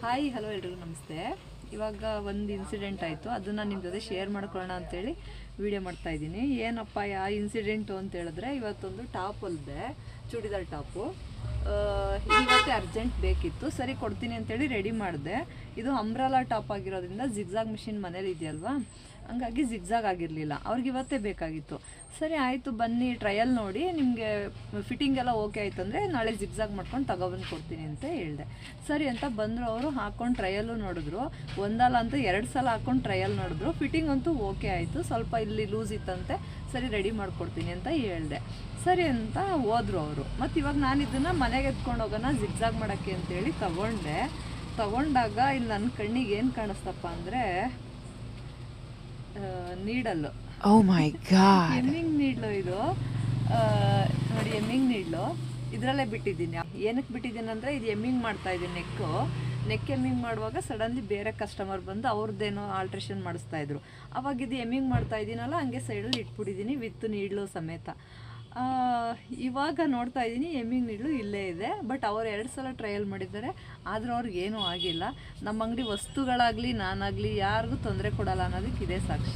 Hi hello ಎಲ್ರಿಗೂ ನಮಸ್ತೆ. ಇವಾಗ ಒಂದು ಇನ್ಸಿಡೆಂಟ್ ಆಯಿತು, ಅದನ್ನು ನಿಮ್ಮ ಜೊತೆ ಶೇರ್ ಮಾಡ್ಕೊಳ್ಳೋಣ ಅಂತೇಳಿ ವಿಡಿಯೋ ಮಾಡ್ತಾಯಿದ್ದೀನಿ. ಏನಪ್ಪ ಇನ್ಸಿಡೆಂಟು ಅಂತ ಹೇಳಿದ್ರೆ, ಇವತ್ತೊಂದು ಟಾಪ್ ಹೊಲಿದೆ, ಚೂಡಿದಾರ್ ಟಾಪು. ಇವತ್ತೇ ಅರ್ಜೆಂಟ್ ಬೇಕಿತ್ತು, ಸರಿ ಕೊಡ್ತೀನಿ ಅಂತೇಳಿ ರೆಡಿ ಮಾಡಿದೆ. ಇದು ಅಂಬ್ರೆಲಾ ಟಾಪ್ ಆಗಿರೋದ್ರಿಂದ ಜಿಗ್ಜಾಗ್ ಮಿಷಿನ್ ಮನೇಲಿ ಇದೆಯಲ್ವಾ, ಹಂಗಾಗಿ ಜಿಗ್ಜಾಗ್ ಆಗಿರಲಿಲ್ಲ. ಅವ್ರಿಗೆ ಇವತ್ತೇ ಬೇಕಾಗಿತ್ತು. ಸರಿ ಆಯಿತು ಬನ್ನಿ ಟ್ರಯಲ್ ನೋಡಿ, ನಿಮಗೆ ಫಿಟ್ಟಿಂಗ್ ಎಲ್ಲ ಓಕೆ ಆಯಿತು ಅಂದರೆ ನಾಳೆ ಜಿಗ್ಜಾಗ್ ಮಾಡ್ಕೊಂಡು ತಗೊಬಂದು ಕೊಡ್ತೀನಿ ಅಂತ ಹೇಳಿದೆ. ಸರಿ ಅಂತ ಬಂದರು. ಅವರು ಹಾಕ್ಕೊಂಡು ಟ್ರಯಲ್ಲು ನೋಡಿದ್ರು, ಒಂದಲ್ಲ ಅಂತ 2 ಸಲ ಹಾಕ್ಕೊಂಡು ಟ್ರಯಲ್ ನೋಡಿದ್ರು. ಫಿಟ್ಟಿಂಗ್ ಅಂತೂ ಓಕೆ ಆಯಿತು, ಸ್ವಲ್ಪ ಇಲ್ಲಿ ಲೂಸ್ ಇತ್ತಂತೆ, ಸರಿ ರೆಡಿ ಮಾಡಿಕೊಡ್ತೀನಿ ಅಂತ ಹೇಳಿದೆ. ಸರಿ ಅಂತ ಹೋದರು ಅವರು. ಮತ್ತು ಇವಾಗ ನಾನು ಇದನ್ನು ಮನೆಗೆ ಎತ್ಕೊಂಡು ಹೋಗೋಣ ಜಿಗ್ಜಾಗ್ ಮಾಡೋಕ್ಕೆ ಅಂತೇಳಿ ತಗೊಂಡಾಗ ಇಲ್ಲಿ ನನ್ನ ಕಣ್ಣಿಗೆ ಏನು ಕಾಣಿಸ್ತಪ್ಪ ಅಂದರೆ ನೀಡಲ್ಲು. Oh my god. Hemming needle ಇದು. ನೋಡಿ ಎಮ್ಮಿಂಗ್ ನೀಡ್ಲು ಇದರಲ್ಲೇ ಬಿಟ್ಟಿದ್ದೀನಿ. ಏನಕ್ಕೆ ಬಿಟ್ಟಿದ್ದೀನಿ ಅಂದರೆ, ಇದು ಎಮ್ಮಿಂಗ್ ಮಾಡ್ತಾ ಇದ್ದೀನಿ. ನೆಕ್ ಎಮ್ಮಿಂಗ್ ಮಾಡುವಾಗ ಸಡನ್ಲಿ ಬೇರೆ ಕಸ್ಟಮರ್ ಬಂದು ಅವ್ರದ್ದೇನೋ ಆಲ್ಟ್ರೇಷನ್ ಮಾಡಿಸ್ತಾಯಿದ್ರು. ಅವಾಗ ಇದು ಎಮ್ಮಿಂಗ್ ಮಾಡ್ತಾ ಇದ್ದೀನಲ್ಲ, ಹಂಗೆ ಸೈಡಲ್ಲಿ ಇಟ್ಬಿಟ್ಟಿದ್ದೀನಿ ವಿತ್ ನೀಡ್ಲು ಸಮೇತ. ಇವಾಗ ನೋಡ್ತಾ ಇದ್ದೀನಿ ಎಮ್ಮಿಂಗ್ ನೀಡ್ಲು ಇಲ್ಲೇ ಇದೆ. ಬಟ್ ಅವ್ರು 2 ಸಲ ಟ್ರಯಲ್ ಮಾಡಿದ್ದಾರೆ, ಆದರೂ ಅವ್ರಿಗೇನೂ ಆಗಿಲ್ಲ. ನಮ್ಮ ಅಂಗಡಿ ವಸ್ತುಗಳಾಗಲಿ ನಾನಾಗಲಿ ಯಾರಿಗೂ ತೊಂದರೆ ಕೊಡಲ್ಲ ಅನ್ನೋದಕ್ಕೆ ಇದೇ ಸಾಕ್ಷಿ.